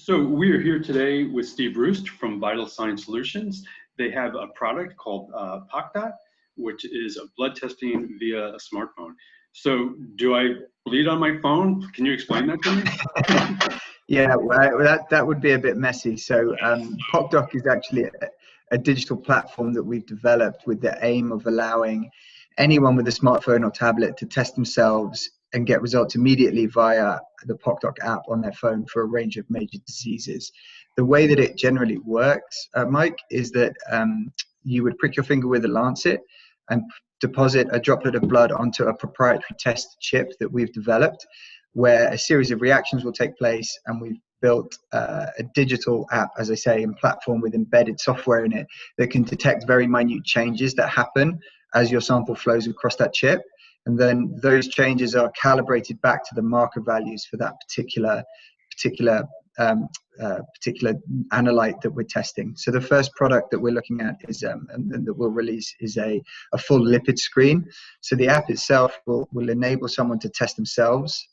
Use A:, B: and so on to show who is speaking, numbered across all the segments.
A: So we are here today with Steve Roost from Vital Signs Solutions. They have a product called POCDOT, which is blood testing via a smartphone. So do I bleed on my phone? Can you explain that to me?
B: Yeah, well, that would be a bit messy. So POCDOT is actually a digital platform that we've developed with the aim of allowing anyone with a smartphone or tablet to test themselves and get results immediately via the POCDOT app on their phone for a range of major diseases. The way that it generally works, Mike, is that you would prick your finger with a lancet and deposit a droplet of blood onto a proprietary test chip that we've developed, where a series of reactions will take place, and we've built a digital app, as I say, and platform with embedded software in it that can detect very minute changes that happen as your sample flows across that chip. And then those changes are calibrated back to the marker values for that particular analyte that we're testing. So the first product that we're looking at is and that we'll release is a full lipid screen. So the app itself will enable someone to test themselves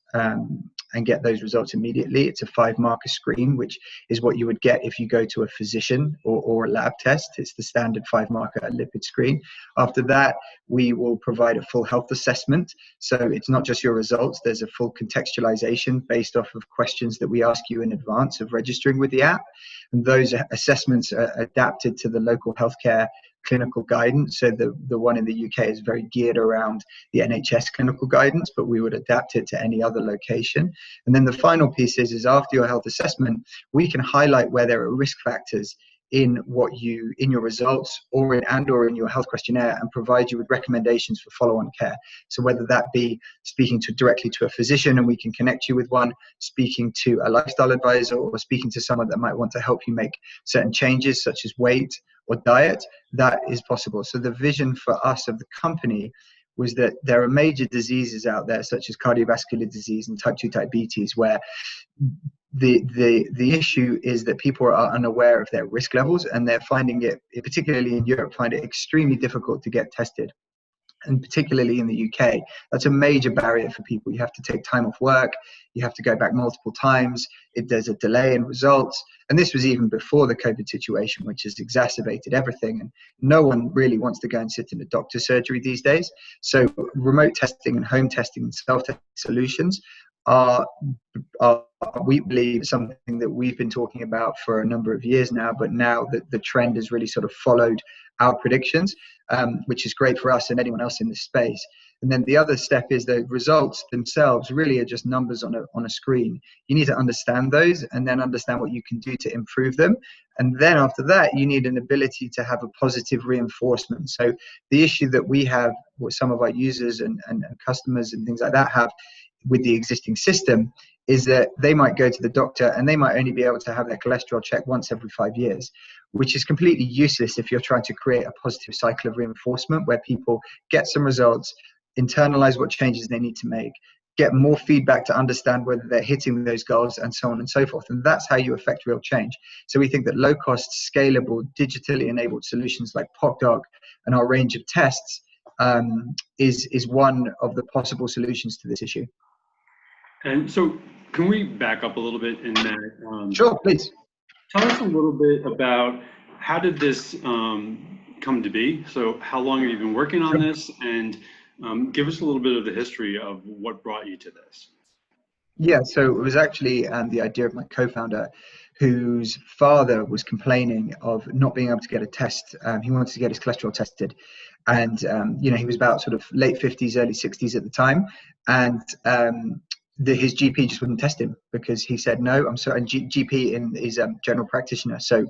B: and get those results immediately. It's a 5-marker screen, which is what you would get if you go to a physician or a lab test. It's the standard 5-marker lipid screen. After that, we will provide a full health assessment. So it's not just your results, there's a full contextualization based off of questions that we ask you in advance of registering with the app. And those assessments are adapted to the local healthcare clinical guidance. So the one in the UK is very geared around the NHS clinical guidance, but we would adapt it to any other location. And then the final piece is after your health assessment, we can highlight where there are risk factors in your results or in your health questionnaire, and provide you with recommendations for follow-on care. So whether that be speaking directly to a physician and we can connect you with one, speaking to a lifestyle advisor, or speaking to someone that might want to help you make certain changes such as weight or diet, that is possible. So the vision for us of the company was that there are major diseases out there such as cardiovascular disease and type 2 diabetes, where the issue is that people are unaware of their risk levels, and they're finding it, particularly in Europe, find it extremely difficult to get tested. And particularly in the UK, that's a major barrier for people. You have to take time off work, you have to go back multiple times, there's a delay in results. And this was even before the COVID situation, which has exacerbated everything. And no one really wants to go and sit in a doctor's surgery these days. So remote testing and home testing and self-testing solutions are we believe, something that we've been talking about for a number of years now, but now that the trend has really sort of followed our predictions, which is great for us and anyone else in this space. And then the other step is the results themselves really are just numbers on a screen. You need to understand those and then understand what you can do to improve them. And then after that, you need an ability to have a positive reinforcement. So the issue that we have, what some of our users and customers and things like that have with the existing system, is that they might go to the doctor and they might only be able to have their cholesterol checked once every 5 years, which is completely useless if you're trying to create a positive cycle of reinforcement where people get some results, internalize what changes they need to make, get more feedback to understand whether they're hitting those goals, and so on and so forth. And that's how you affect real change. So we think that low-cost, scalable, digitally enabled solutions like POCDOT and our range of tests is one of the possible solutions to this issue.
A: And so can we back up a little bit in that?
B: Sure, please.
A: Tell us a little bit about how did this come to be? So how long have you been working on this? And give us a little bit of the history of what brought you to this.
B: Yeah, so it was actually the idea of my co-founder, whose father was complaining of not being able to get a test. He wanted to get his cholesterol tested. And, he was about sort of late 50s, early 60s at the time. And his GP just wouldn't test him because he said, no, I'm sorry. And GP is general practitioner. So,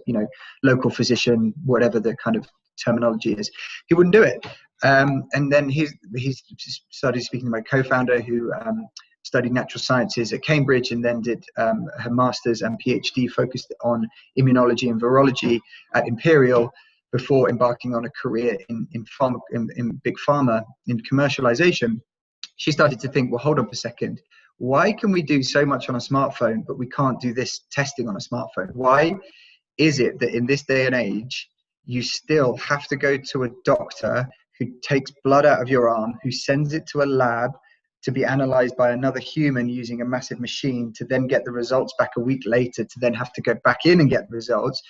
B: local physician, whatever the kind of terminology is, he wouldn't do it. And then he started speaking to my co-founder, who studied natural sciences at Cambridge and then did her master's and PhD focused on immunology and virology at Imperial before embarking on a career in big pharma, in commercialization. She started to think, well, hold up a second. Why can we do so much on a smartphone, but we can't do this testing on a smartphone? Why is it that in this day and age, you still have to go to a doctor who takes blood out of your arm, who sends it to a lab to be analyzed by another human using a massive machine, to then get the results back a week later, to then have to go back in and get the results.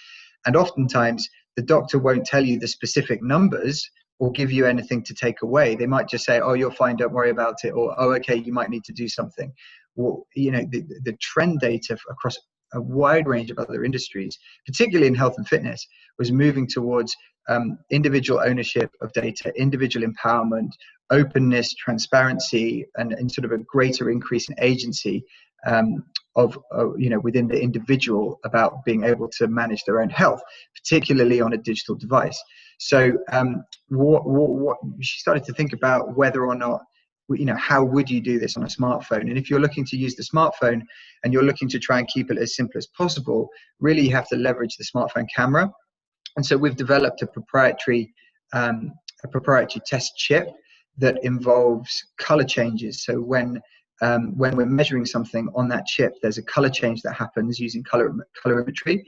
B: And oftentimes the doctor won't tell you the specific numbers or give you anything to take away. They might just say, oh, you're fine, don't worry about it. Or, oh, okay, you might need to do something. Well, you know, the trend data across a wide range of other industries, particularly in health and fitness, was moving towards individual ownership of data, individual empowerment, openness, transparency, and sort of a greater increase in agency within the individual about being able to manage their own health, particularly on a digital device. So she started to think about whether or not, how would you do this on a smartphone? And if you're looking to use the smartphone and you're looking to try and keep it as simple as possible, really you have to leverage the smartphone camera. And so we've developed a proprietary test chip that involves color changes. So when we're measuring something on that chip, there's a color change that happens using colorimetry.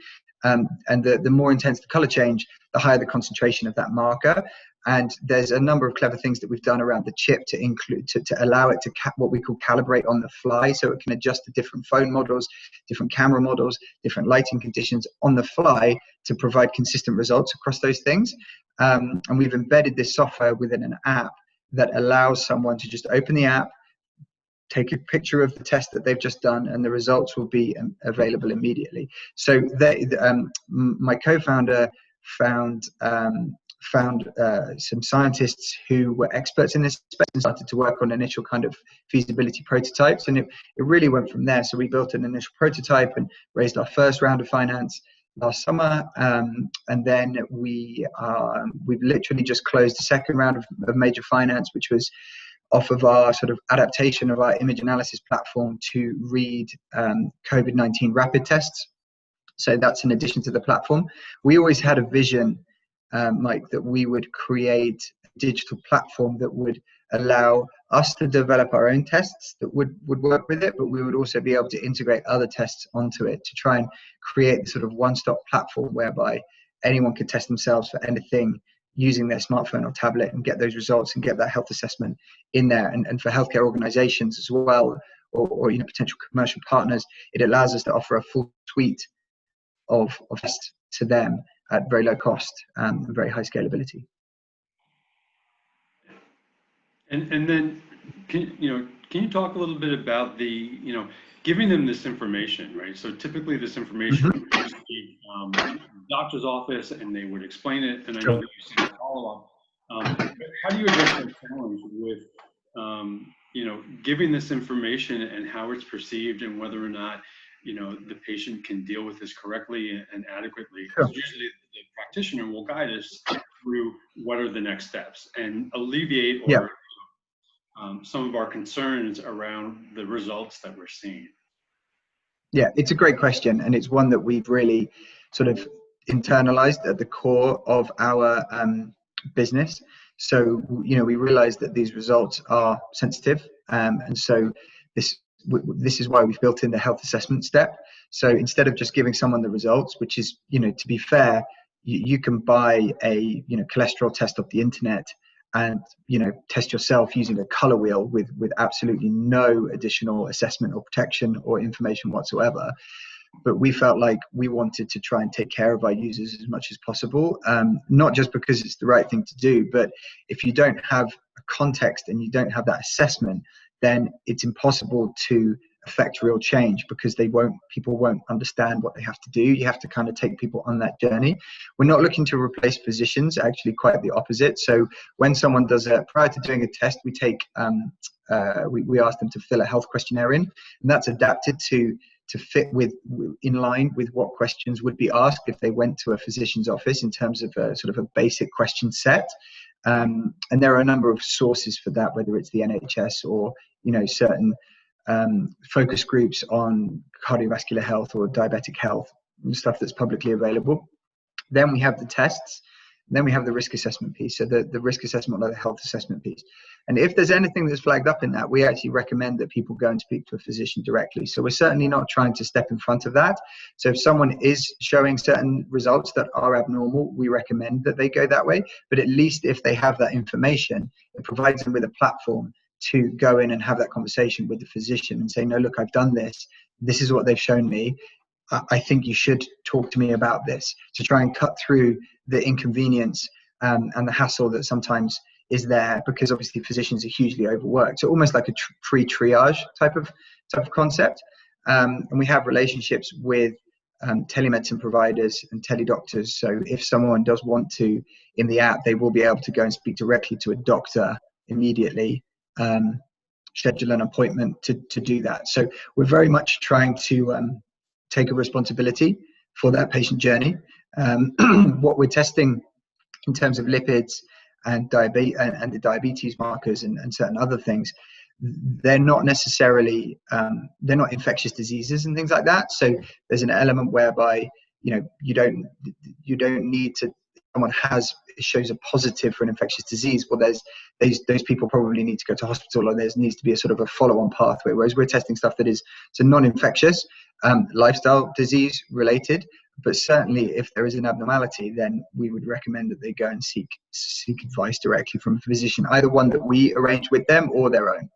B: And the more intense the color change, the higher the concentration of that marker. And there's a number of clever things that we've done around the chip to include, to allow it to what we call calibrate on the fly. So it can adjust to different phone models, different camera models, different lighting conditions on the fly to provide consistent results across those things. And we've embedded this software within an app that allows someone to just open the app, take a picture of the test that they've just done, and the results will be available immediately. So my co-founder found some scientists who were experts in this space and started to work on initial kind of feasibility prototypes, and it really went from there. So we built an initial prototype and raised our first round of finance last summer, and then we've literally just closed the second round of major finance, which was off of our sort of adaptation of our image analysis platform to read COVID-19 rapid tests. So that's in addition to the platform. We always had a vision, Mike, that we would create a digital platform that would allow us to develop our own tests that would work with it, but we would also be able to integrate other tests onto it to try and create the sort of one-stop platform whereby anyone could test themselves for anything using their smartphone or tablet and get those results and get that health assessment in there. And for healthcare organizations as well, or potential commercial partners, it allows us to offer a full suite of tests to them at very low cost and very high scalability.
A: And then can you talk a little bit about the giving them this information, right? So typically this information would just be doctor's office and they would explain it, and I know that you see the follow-up. How do you address that challenge with giving this information and how it's perceived and whether or not the patient can deal with this correctly and adequately? Because usually the practitioner will guide us through what are the next steps and alleviate some of our concerns around the results that we're seeing.
B: Yeah, it's a great question, and it's one that we've really sort of internalized at the core of our business. So we realized that these results are sensitive, and so this is why we've built in the health assessment step. So instead of just giving someone the results, which is to be fair, you can buy a cholesterol test off the internet and test yourself using a color wheel with absolutely no additional assessment or protection or information whatsoever. But we felt like we wanted to try and take care of our users as much as possible, not just because it's the right thing to do, but if you don't have a context and you don't have that assessment, then it's impossible to affect real change because people won't understand what they have to do. You have to kind of take people on that journey. We're not looking to replace physicians, actually quite the opposite. So when someone prior to doing a test, we ask them to fill a health questionnaire in, and that's adapted to fit in line with what questions would be asked if they went to a physician's office in terms of a sort of a basic question set. And there are a number of sources for that, whether it's the NHS or certain focus groups on cardiovascular health or diabetic health, stuff that's publicly available. Then we have the tests. Then we have the risk assessment piece, so the risk assessment or the health assessment piece. And if there's anything that's flagged up in that, we actually recommend that people go and speak to a physician directly. So we're certainly not trying to step in front of that. So if someone is showing certain results that are abnormal, we recommend that they go that way. But at least if they have that information, it provides them with a platform to go in and have that conversation with the physician and say, no, look, I've done this. This is what they've shown me. I think you should talk to me about this, to try and cut through the inconvenience and the hassle that sometimes is there, because obviously physicians are hugely overworked. So almost like a pre-triage type of concept. And we have relationships with telemedicine providers and teledoctors. So if someone does want to, in the app, they will be able to go and speak directly to a doctor immediately, schedule an appointment to do that. So we're very much trying to take a responsibility for that patient journey. What we're testing in terms of lipids and the diabetes markers and certain other things, they're not necessarily they're not infectious diseases and things like that. So there's an element whereby you don't need to, someone shows a positive for an infectious disease, well, those people probably need to go to hospital, or there needs to be a sort of a follow-on pathway, whereas we're testing stuff that is so non-infectious, lifestyle disease related. But certainly if there is an abnormality, then we would recommend that they go and seek advice directly from a physician, either one that we arrange with them or their own.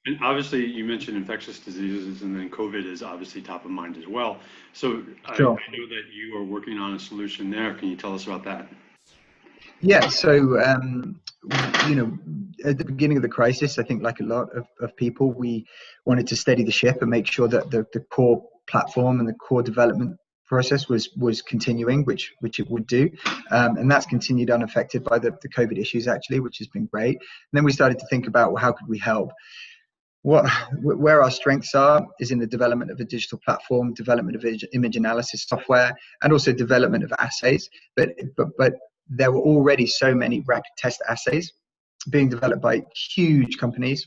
A: And obviously you mentioned infectious diseases, and then COVID is obviously top of mind as well. So sure. I know that you are working on a solution there. Can you tell us about that?
B: Yeah, so at the beginning of the crisis, I think like a lot of people, we wanted to steady the ship and make sure that the core platform and the core development process was continuing, which it would do, and that's continued unaffected by the COVID issues, actually, which has been great. And then we started to think about, well, how could we help? Where our strengths are is in the development of a digital platform, development of image analysis software, and also development of assays. But there were already so many rapid test assays being developed by huge companies.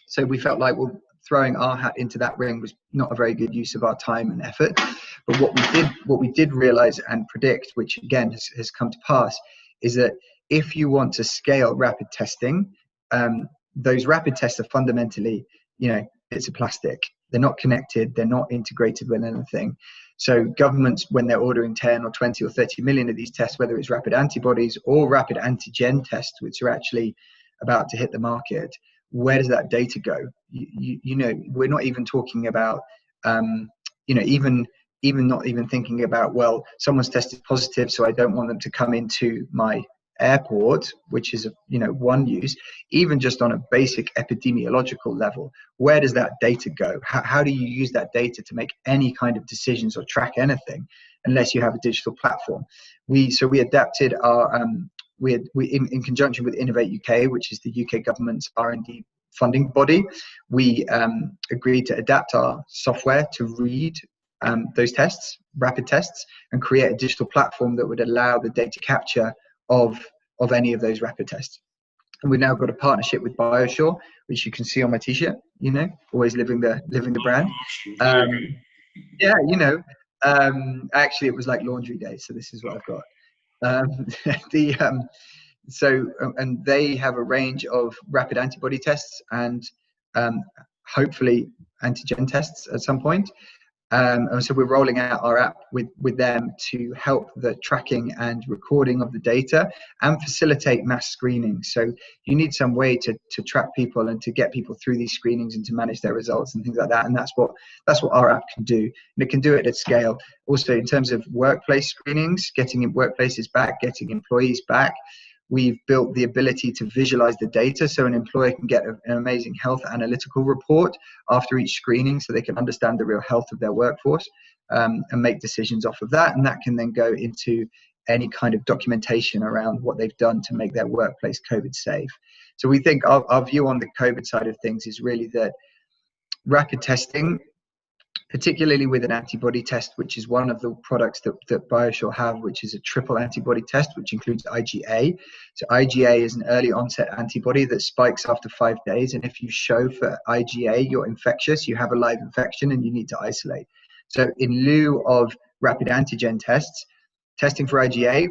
B: So we felt like, well, throwing our hat into that ring was not a very good use of our time and effort. But what we did realize and predict, which again has come to pass, is that if you want to scale rapid testing, those rapid tests are fundamentally, bits of plastic. They're not connected. They're not integrated with anything. So governments, when they're ordering 10 or 20 or 30 million of these tests, whether it's rapid antibodies or rapid antigen tests, which are actually about to hit the market, where does that data go? We're not even talking about, even not even thinking about, well, someone's tested positive, so I don't want them to come into my airport, which is one use. Even just on a basic epidemiological level, where does that data go? How do you use that data to make any kind of decisions or track anything, unless you have a digital platform? We adapted our in conjunction with Innovate UK, which is the UK government's R&D funding body. We agreed to adapt our software to read those tests, rapid tests, and create a digital platform that would allow the data capture of any of those rapid tests. And we've now got a partnership with BioSure, which you can see on my t-shirt, always living the brand. Actually it was like laundry day, so this is what I've got. And they have a range of rapid antibody tests and hopefully antigen tests at some point. And so we're rolling out our app with them to help the tracking and recording of the data and facilitate mass screening. So you need some way to track people and to get people through these screenings and to manage their results and things like that. And that's what our app can do. And it can do it at scale. Also, in terms of workplace screenings, getting workplaces back, getting employees back, we've built the ability to visualize the data, so an employer can get an amazing health analytical report after each screening, so they can understand the real health of their workforce and make decisions off of that. And that can then go into any kind of documentation around what they've done to make their workplace COVID safe. So we think our view on the COVID side of things is really that rapid testing, particularly with an antibody test, which is one of the products that BioSure have, which is a triple antibody test, which includes IgA. So IgA is an early onset antibody that spikes after 5 days. And if you show for IgA you're infectious, you have a live infection and you need to isolate. So in lieu of rapid antigen tests, testing for IgA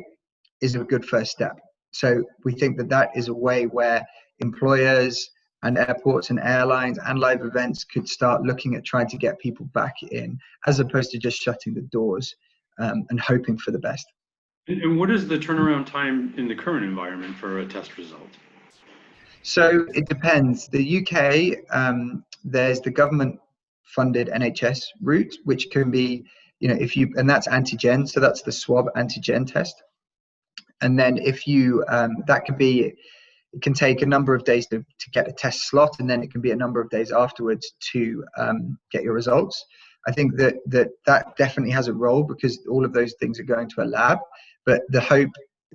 B: is a good first step. So we think that is a way where employers and airports and airlines and live events could start looking at trying to get people back in, as opposed to just shutting the doors and hoping for the best.
A: And what is the turnaround time in the current environment for a test result?
B: So it depends. The UK, there's the government-funded NHS route, which can be, if you, and that's antigen, so that's the swab antigen test. And then if you, that could be, it can take a number of days to get a test slot, and then it can be a number of days afterwards to get your results. I think that definitely has a role because all of those things are going to a lab. But the hope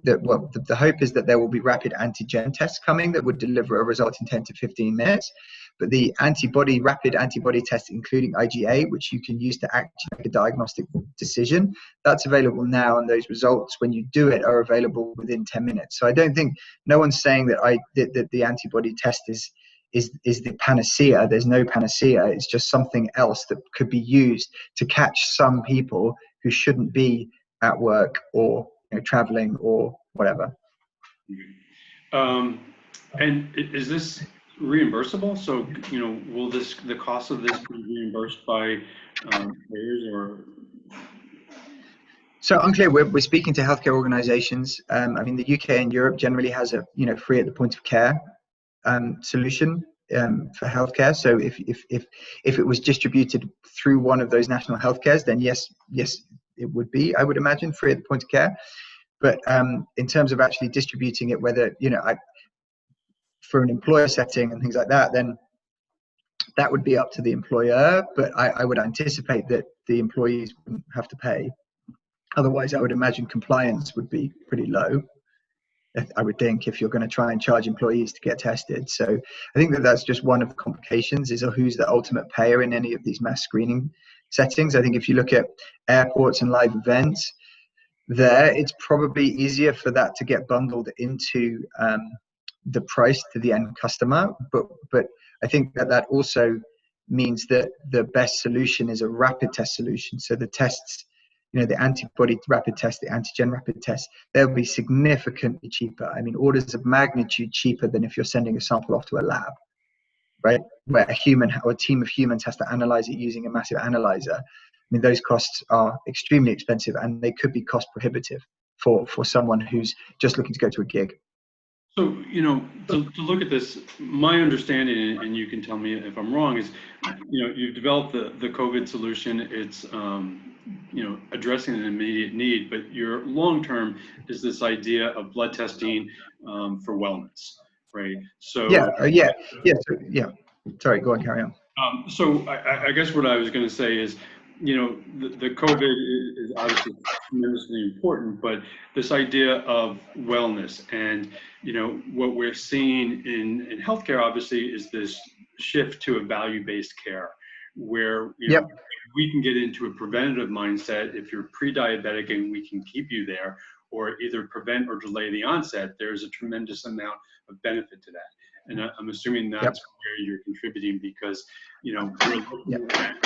B: the hope is that there will be rapid antigen tests coming that would deliver a result in 10 to 15 minutes. But the rapid antibody test, including IgA, which you can use to actually make a diagnostic decision, that's available now, and those results, when you do it, are available within 10 minutes. So I don't think, no one's saying that the antibody test is the panacea. There's no panacea. It's just something else that could be used to catch some people who shouldn't be at work or traveling or whatever.
A: And is this reimbursable? So, will the cost of this be reimbursed by payers or?
B: So unclear. We're speaking to healthcare organisations. I mean, the UK and Europe generally has a free at the point of care solution for healthcare. So if it was distributed through one of those national healthcares, then yes, it would be, I would imagine, free at the point of care. But in terms of actually distributing it, whether for an employer setting and things like that, then that would be up to the employer. But I would anticipate that the employees wouldn't have to pay. Otherwise, I would imagine compliance would be pretty low, I would think, if you're going to try and charge employees to get tested. So I think that's just one of the complications, is who's the ultimate payer in any of these mass screening settings. I think if you look at airports and live events, it's probably easier for that to get bundled into the price to the end customer. But I think that also means that the best solution is a rapid test solution. So the tests, the antibody rapid test, the antigen rapid test, they'll be significantly cheaper. I mean, orders of magnitude cheaper than if you're sending a sample off to a lab, right? Where a human or a team of humans has to analyze it using a massive analyzer. I mean, those costs are extremely expensive, and they could be cost prohibitive for someone who's just looking to go to a gig.
A: So, to look at this, my understanding, and you can tell me if I'm wrong, is, you've developed the COVID solution. It's, addressing an immediate need, but your long-term is this idea of blood testing for wellness, right? So
B: yeah. Sorry, go on, carry on.
A: So I guess what I was going to say is, the COVID is obviously tremendously important, but this idea of wellness and, what we're seeing in healthcare obviously is this shift to a value-based care where, we can get into a preventative mindset. If you're pre-diabetic and we can keep you there, or either prevent or delay the onset, there's a tremendous amount of benefit to that. And I'm assuming that's where you're contributing, because, we're looking at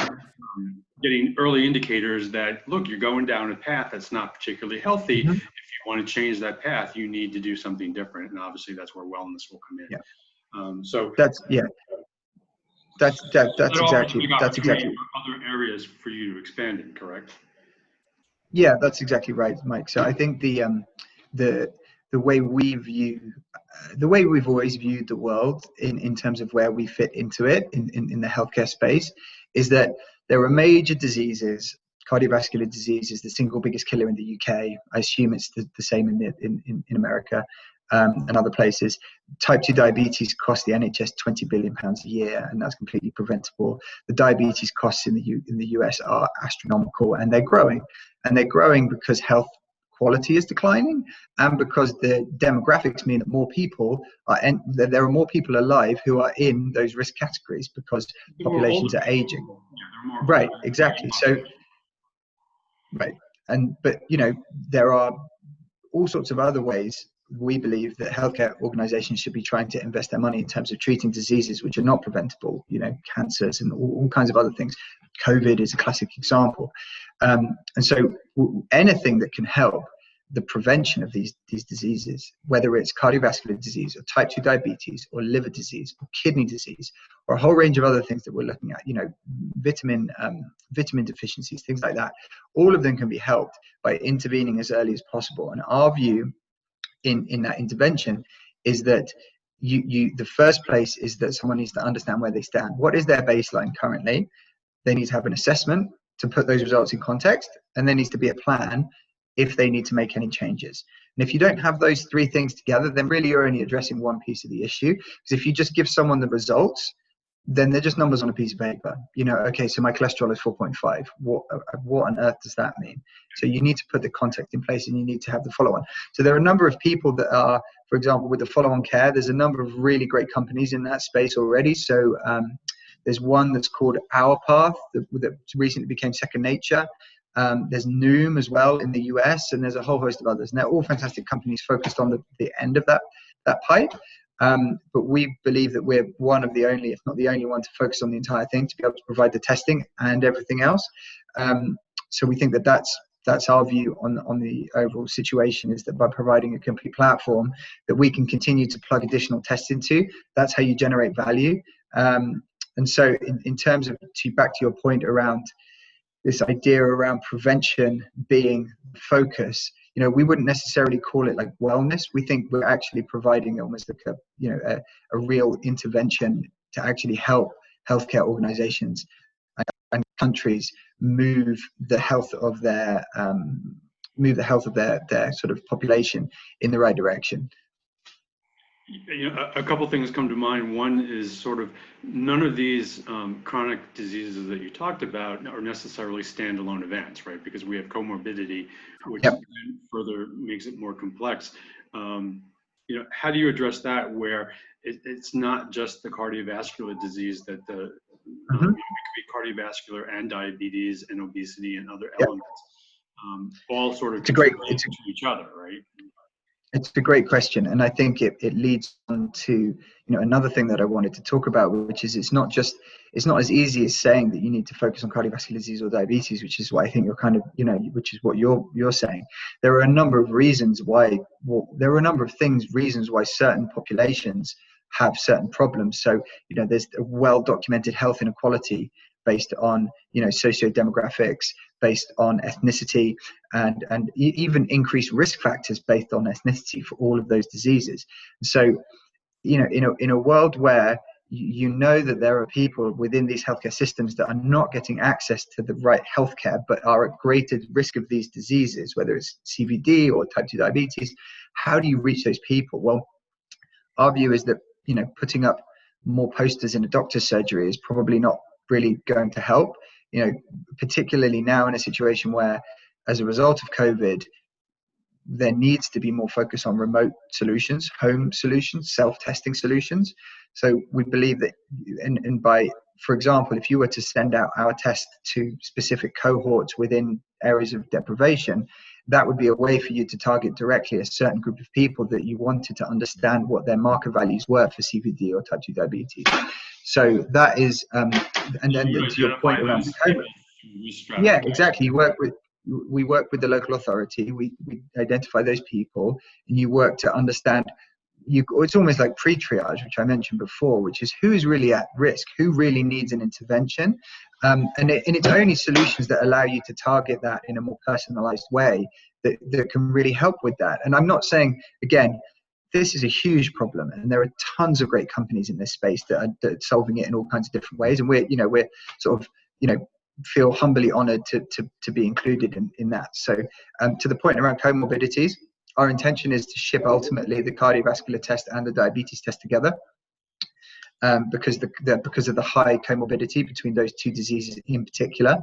A: getting early indicators that, look, you're going down a path that's not particularly healthy.
B: Mm-hmm.
A: If you want to change that path, you need to do something different. And obviously that's where wellness will come in. So
B: that's exactly
A: other areas for you to expand in, correct?
B: Yeah, that's exactly right, Mike. So I think the way we've always viewed the world in terms of where we fit into it in the healthcare space is that there are major diseases. Cardiovascular disease is the single biggest killer in the UK. I assume it's the same in America and other places. Type 2 diabetes costs the NHS £20 billion a year, and that's completely preventable. The diabetes costs in the US are astronomical, and they're growing. And they're growing because health quality is declining, and because the demographics mean that there are more people alive who are in those risk categories because populations are aging. Right, exactly. So, right. But there are all sorts of other ways we believe that healthcare organizations should be trying to invest their money in terms of treating diseases which are not preventable, cancers and all kinds of other things. COVID is a classic example. And so anything that can help the prevention of these diseases, whether it's cardiovascular disease or type 2 diabetes or liver disease or kidney disease or a whole range of other things that we're looking at, vitamin deficiencies, things like that, all of them can be helped by intervening as early as possible. And our view in that intervention is that the first place is that someone needs to understand where they stand. What is their baseline currently? They need to have an assessment to put those results in context, and there needs to be a plan if they need to make any changes. And if you don't have those three things together, then really you're only addressing one piece of the issue. Because if you just give someone the results, then they're just numbers on a piece of paper. You know, okay, so my cholesterol is 4.5. What on earth does that mean? So you need to put the context in place, and you need to have the follow-on. So there are a number of people that are, for example, with the follow-on care, there's a number of really great companies in that space already. So there's one that's called Our Path that recently became Second Nature. There's Noom as well in the US, and there's a whole host of others. And they're all fantastic companies focused on the end of that pipe. But we believe that we're one of the only, if not the only one, to focus on the entire thing, to be able to provide the testing and everything else. So we think that that's our view on the overall situation, is that by providing a complete platform that we can continue to plug additional tests into, that's how you generate value. And so in terms of, back to your point around this idea around prevention being focus, you know, we wouldn't necessarily call it like wellness. We think we're actually providing almost like a real intervention to actually help healthcare organizations and countries move the health of their sort of population in the right direction.
A: You know, a couple things come to mind. One is sort of none of these chronic diseases that you talked about are necessarily standalone events, right? Because we have comorbidity, which further makes it more complex. You know, how do you address that where it's not just the cardiovascular disease that it could be cardiovascular and diabetes and obesity and other elements, all sort of contribute to each other, right?
B: It's a great question, and I think it leads on to, you know, another thing that I wanted to talk about, which is it's not as easy as saying that you need to focus on cardiovascular disease or diabetes, which is what I think you're kind of, you know, which is what you're saying. There are a number of reasons why. Well, there are a number of reasons why certain populations have certain problems. So, you know, there's a well-documented health inequality based on, you know, socio-demographics, based on ethnicity, and even increased risk factors based on ethnicity for all of those diseases. So, you know, in a world where you know that there are people within these healthcare systems that are not getting access to the right healthcare, but are at greater risk of these diseases, whether it's CVD or type 2 diabetes, how do you reach those people? Well, our view is that, you know, putting up more posters in a doctor's surgery is probably not really going to help, you know, particularly now in a situation where, as a result of COVID, there needs to be more focus on remote solutions, home solutions, self-testing solutions. So we believe that, and by, for example, if you were to send out our test to specific cohorts within areas of deprivation, that would be a way for you to target directly a certain group of people that you wanted to understand what their marker values were for CVD or type 2 diabetes. So that is, and then to your point around COVID, yeah, exactly. We work with the local authority. We identify those people, and you work to understand. It's almost like pre-triage, which I mentioned before, which is who's really at risk, who really needs an intervention, and it's only solutions that allow you to target that in a more personalized way that can really help with that. And I'm not saying, again, this is a huge problem, and there are tons of great companies in this space that are solving it in all kinds of different ways, and we're sort of, you know, feel humbly honored to be included in that. So to the point around comorbidities, our intention is to ship ultimately the cardiovascular test and the diabetes test together, because of the high comorbidity between those two diseases in particular.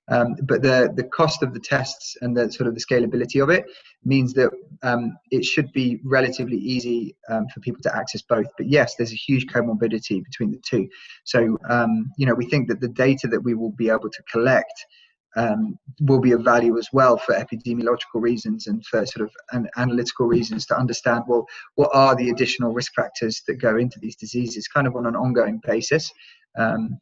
B: But the cost of the tests and the sort of the scalability of it means that it should be relatively easy for people to access both. But yes, there's a huge comorbidity between the two. So you know, we think that the data that we will be able to collect will be of value as well for epidemiological reasons and for sort of analytical reasons to understand, well, what are the additional risk factors that go into these diseases kind of on an ongoing basis.
A: And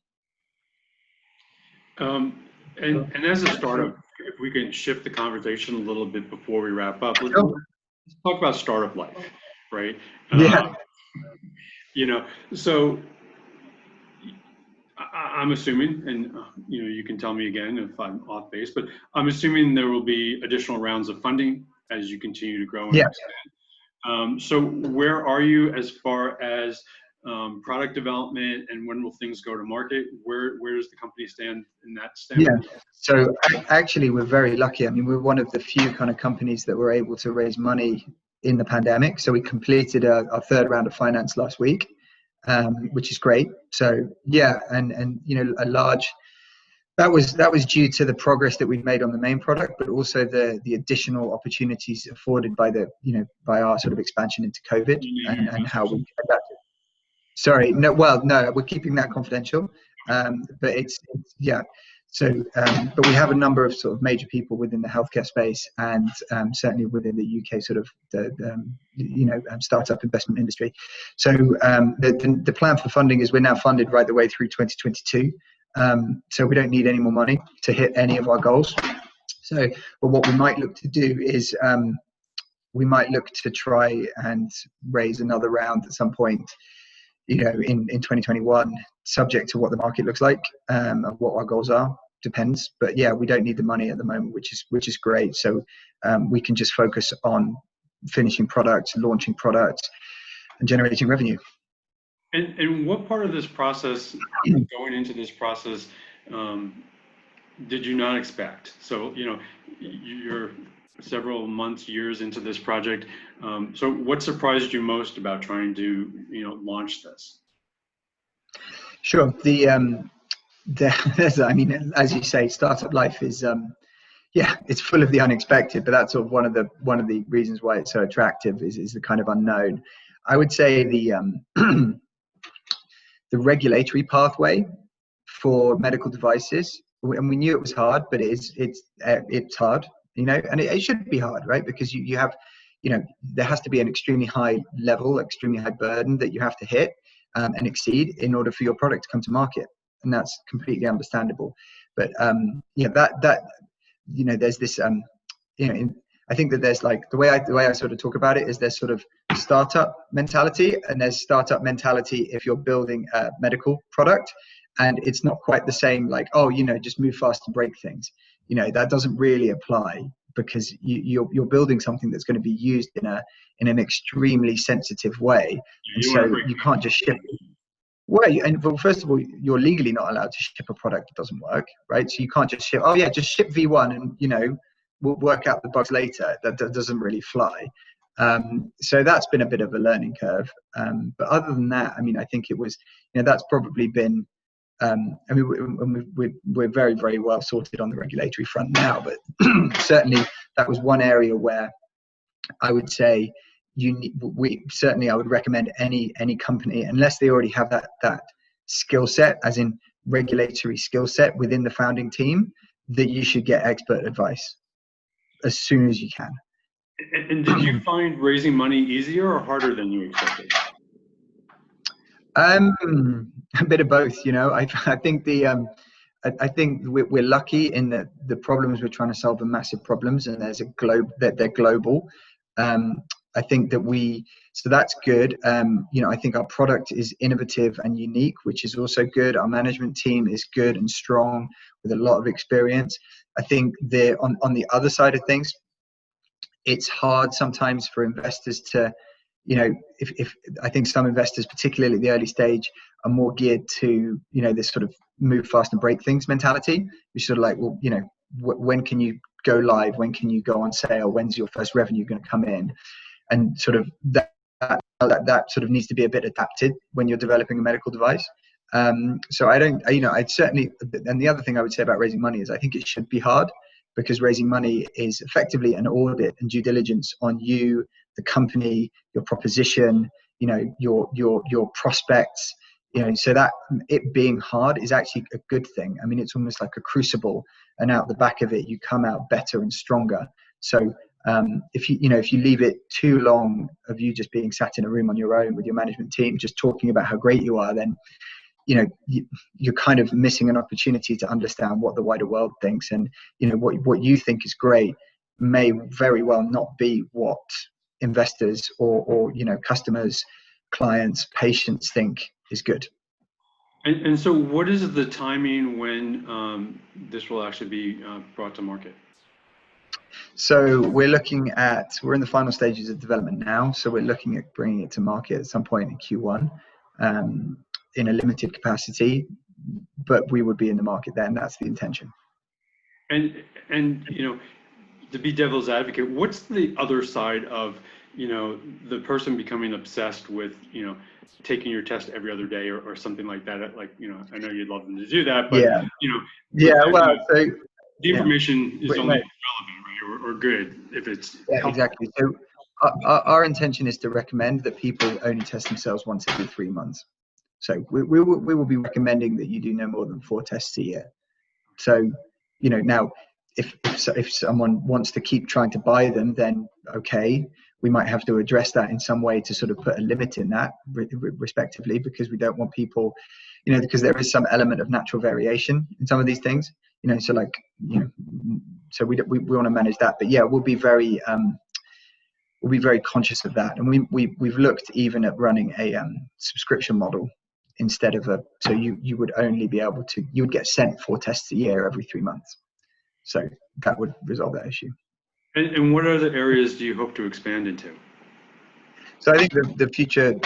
A: as a startup, if we can shift the conversation a little bit before we wrap up, let's talk about startup life, right?
B: Yeah.
A: You know, so I'm assuming, and you know, you can tell me again if I'm off base, but I'm assuming there will be additional rounds of funding as you continue to grow and expand. So where are you as far as product development, and when will things go to market? Where does the company stand in that
B: Yeah.
A: standpoint?
B: So actually, we're very lucky. I mean, we're one of the few kind of companies that were able to raise money in the pandemic. So we completed our third round of finance last week, which is great. So yeah, and you know, a large that was due to the progress that we've made on the main product, but also the additional opportunities afforded by the by our sort of expansion into COVID and how we adapted. Sorry, no, well, no, we're keeping that confidential. But it's yeah. So, but we have a number of sort of major people within the healthcare space, and certainly within the UK sort of the startup investment industry. So the plan for funding is we're now funded right the way through 2022. So we don't need any more money to hit any of our goals. So, but what we might look to do is we might look to try and raise another round at some point, in 2021, subject to what the market looks like and what our goals are. Depends, but yeah, we don't need the money at the moment, which is great. So we can just focus on finishing products, launching products, and generating revenue.
A: And what part of this process, going into this process, did you not expect? So you're several months, years into this project. So what surprised you most about trying to launch this?
B: Sure. I mean, as you say, startup life is it's full of the unexpected, but that's sort of one of the reasons why it's so attractive is the kind of unknown. I would say the the regulatory pathway for medical devices, and we knew it was hard, but it's hard, and it should be hard, right? Because you have, there has to be an extremely high level, extremely high burden that you have to hit and exceed in order for your product to come to market, and that's completely understandable. But there's this I think that there's like the way I sort of talk about it is there's sort of startup mentality, and there's startup mentality if you're building a medical product, and it's not quite the same. Like, just move fast and break things. That doesn't really apply, because you're building something that's going to be used in an extremely sensitive way, and so you can't just ship. Well, first of all, you're legally not allowed to ship a product that doesn't work, right? So you can't just ship. Oh yeah, just ship V1, and we'll work out the bugs later. That doesn't really fly. So that's been a bit of a learning curve. But other than that, I mean, I think it was, that's probably been. I mean, we're very, very well sorted on the regulatory front now, but certainly that was one area where I would say I would recommend any company, unless they already have that skill set, as in regulatory skill set within the founding team, that you should get expert advice as soon as you can.
A: And did you find raising money easier or harder than you expected?
B: A bit of both. I think I think we're lucky in that the problems we're trying to solve are massive problems, and there's they're global. I think that so that's good. I think our product is innovative and unique, which is also good. Our management team is good and strong with a lot of experience. I think on the other side of things, it's hard sometimes for investors to, if I think some investors, particularly at the early stage, are more geared to, this sort of move fast and break things mentality. You're sort of like, well, when can you go live? When can you go on sale? When's your first revenue going to come in? And sort of that sort of needs to be a bit adapted when you're developing a medical device. So I'd certainly, and the other thing I would say about raising money is I think it should be hard, because raising money is effectively an audit and due diligence on you, the company, your proposition, your prospects, so that it being hard is actually a good thing. I mean, it's almost like a crucible, and out the back of it, you come out better and stronger. So if you leave it too long of you just being sat in a room on your own with your management team, just talking about how great you are, then you're kind of missing an opportunity to understand what the wider world thinks, and what you think is great may very well not be what investors or customers, clients, patients think is good.
A: And so what is the timing when this will actually be brought to market?
B: So we're in the final stages of development now. So we're looking at bringing it to market at some point in Q1 in a limited capacity, but we would be in the market then. That's the intention.
A: And to be devil's advocate, what's the other side of the person becoming obsessed with taking your test every other day or something like that? Like I know you'd love them to do that, but
B: well, so
A: the information is only
B: right.
A: relevant, right, or good if it's helpful.
B: Exactly. So our intention is to recommend that people only test themselves once every 3 months. So we will be recommending that you do no more than 4 tests a year. So now if someone wants to keep trying to buy them, then okay, we might have to address that in some way to sort of put a limit in that respectively, because we don't want people, because there is some element of natural variation in some of these things, so like so we want to manage that. But yeah, we'll be very conscious of that, and we've looked even at running a subscription model instead of so you would only be able to, you would get sent 4 tests a year every 3 months. So that would resolve that issue.
A: And what other areas do you hope to expand into?
B: So I think the future,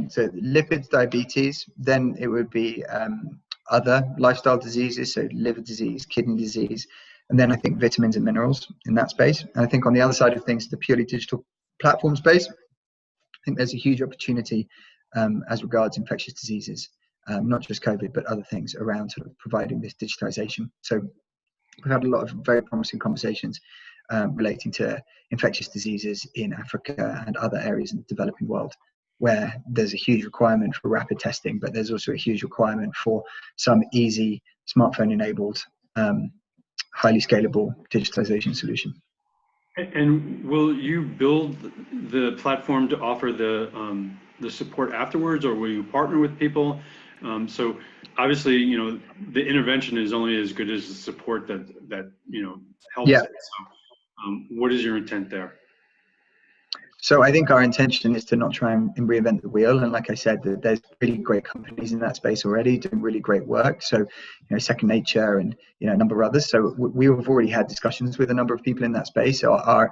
B: so lipids, diabetes, then it would be other lifestyle diseases, so liver disease, kidney disease, and then I think vitamins and minerals in that space. And I think on the other side of things, the purely digital platform space, I think there's a huge opportunity as regards infectious diseases, not just COVID, but other things around sort of providing this digitization. So we've had a lot of very promising conversations relating to infectious diseases in Africa and other areas in the developing world, where there's a huge requirement for rapid testing, but there's also a huge requirement for some easy smartphone-enabled, highly scalable digitization solution.
A: And will you build the platform to offer the support afterwards, or will you partner with people? So obviously, the intervention is only as good as the support that helps it. So what is your intent there?
B: So I think our intention is to not try and reinvent the wheel. And like I said, there's really great companies in that space already doing really great work. So, Second Nature and, a number of others. So we have already had discussions with a number of people in that space. So our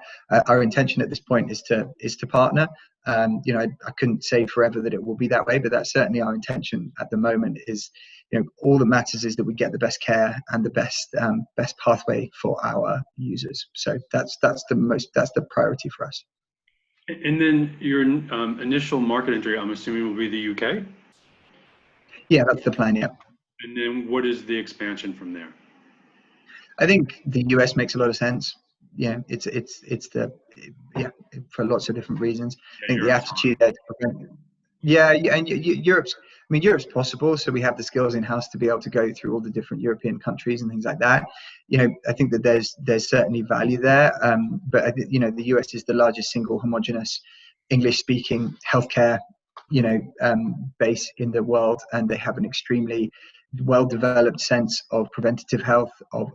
B: intention at this point is to partner. I couldn't say forever that it will be that way, but that's certainly our intention at the moment. Is, all that matters is that we get the best care and the best pathway for our users. So that's the priority for us.
A: And then your initial market entry, I'm assuming, will be the UK?
B: Yeah, that's the plan, yeah.
A: And then what is the expansion from there?
B: I think the US makes a lot of sense. Yeah, it's for lots of different reasons. I think the aptitude there and Europe's possible. So we have the skills in house to be able to go through all the different European countries and things like that. I think that there's certainly value there. But I think the US is the largest single homogenous English speaking healthcare base in the world, and they have an extremely well developed sense of preventative health, of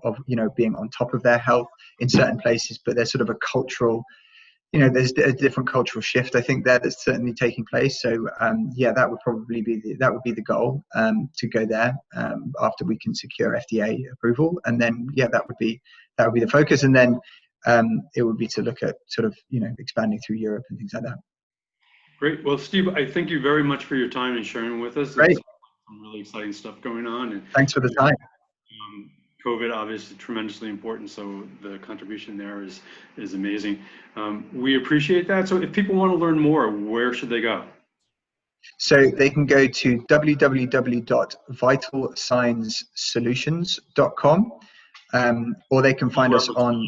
B: being on top of their health in certain places. But there's sort of a cultural, there's a different cultural shift, I think, that's certainly taking place. So that would probably be the goal, to go there after we can secure FDA approval, and then that would be the focus, and then it would be to look at sort of expanding through Europe and things like that.
A: Great. Well, Steve, I thank you very much for your time and sharing with us.
B: Great.
A: There's some really exciting stuff going on, and
B: thanks for the time.
A: COVID obviously tremendously important, so the contribution there is amazing. We appreciate that. So if people want to learn more, where should they go?
B: So they can go to www.vitalscienssolutions.com, or they can find us on.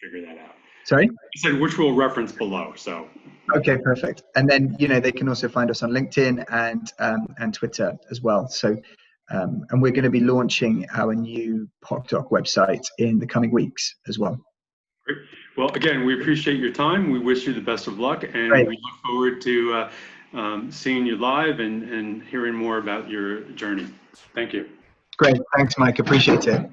A: Figure that out.
B: Sorry?
A: I said which we'll reference below. So.
B: Okay, perfect. And then they can also find us on LinkedIn and Twitter as well. So. And we're going to be launching our new PocDoc website in the coming weeks as well.
A: Great. Well, again, we appreciate your time. We wish you the best of luck, and
B: Great.
A: we look forward to seeing you live and hearing more about your journey. Thank you.
B: Great. Thanks, Mike. Appreciate it.